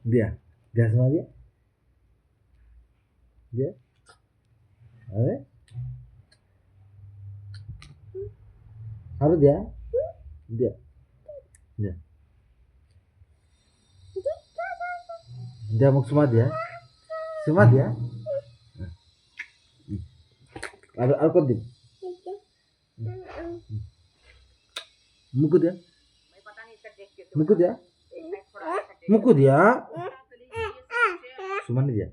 दिया दिया सुमा दिया दिया अरे दिया दिया दिया दिया मुख सुमा दिया और कौन दिन मुकु दिया मुकु दिया मुकु दिया सुमन दिया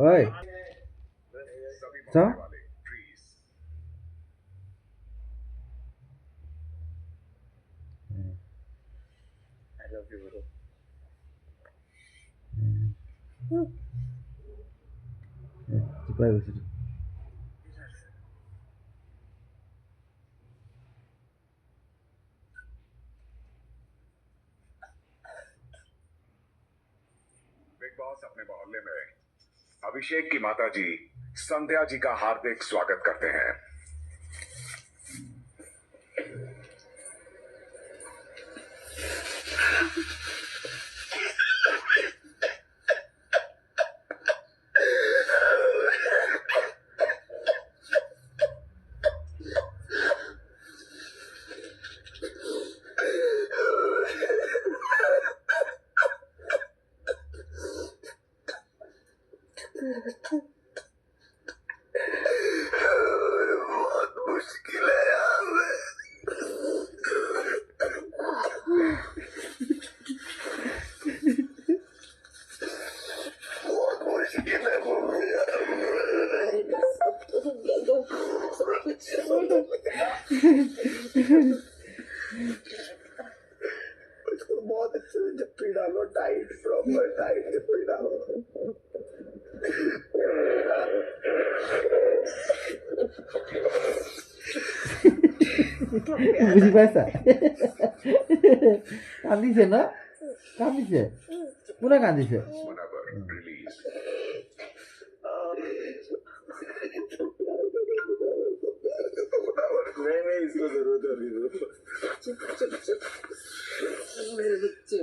ओए सा I love you, bro. Surprise visit. Big boss अपने मोहल्ले में अभिषेक की माता जी संध्या जी का हार्दिक स्वागत करते हैं। बहुत मुश्किल है यार, बहुत मुश्किल है उसको बहुत अच्छे से जप्पी डालो, टाइट प्रॉपर टाइट जप्पी डालो। বুঝি পাইছা কান্দিছে না কান্দিছে পুরা কান্দিছে नहीं इसको जरूरत है अभी। चुप चुप चुप मेरे बच्चे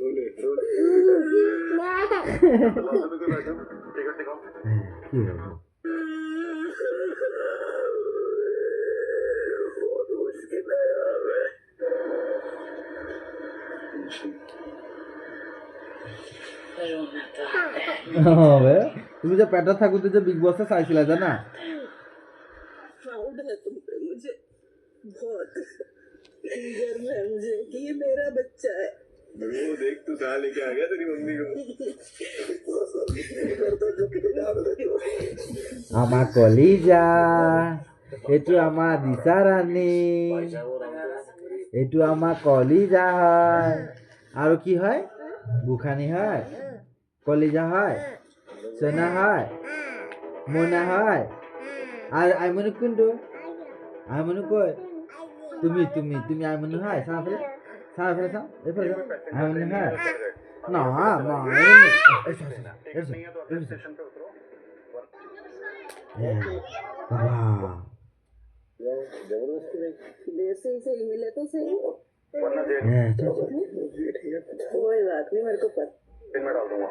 रोले रोले टिकट दिखाओ। কি বলবো बहुत मुश्किल है यार। হবে তুমি যে পেটা থাকুতে যে বিগ বসে চাইছিলা জানা प्राउड है तुम पे मुझे बहुत गर्व है मुझे कि ये मेरा बच्चा है। वो देख तू कहाँ लेके आ गया तेरी मम्मी को। আমার কলিজা এইটো আমার দিশা রানী এইটো আমার কলিজা হয় আৰু কি হয় বুখানি হয় কলিজা হয় সোনা হয় মোনা হয় আর আইমনু কোনটো আইমনু কই তুমি তুমি তুমি আইমনু হয় সাফরে সাফরে সাম এফরে আইমনু হয় না মা বাবা जैसे ही सही मिले तो सही। चल कोई बात नहीं, मेरे को पता। मैं डाल दूंगा।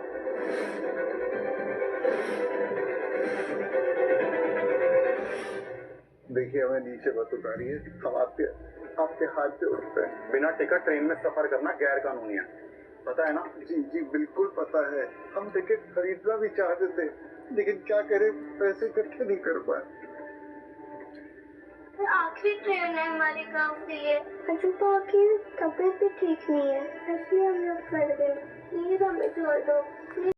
देखिए हमें नीचे बस उतारिए, हम आपके हाथ पे उठते हैं। बिना टिकट ट्रेन में सफर करना गैर कानूनी है, पता है ना? जी जी बिल्कुल पता है। हम टिकट खरीदना भी चाहते थे लेकिन क्या करें, पैसे इकट्ठे नहीं कर पाए। आखिरी ट्रेन है हमारे गांव के लिए। अजूबा की तबीयत भी ठीक नहीं है, इसलिए हम लोग चल गए। प्लीज हमें छोड़ दो।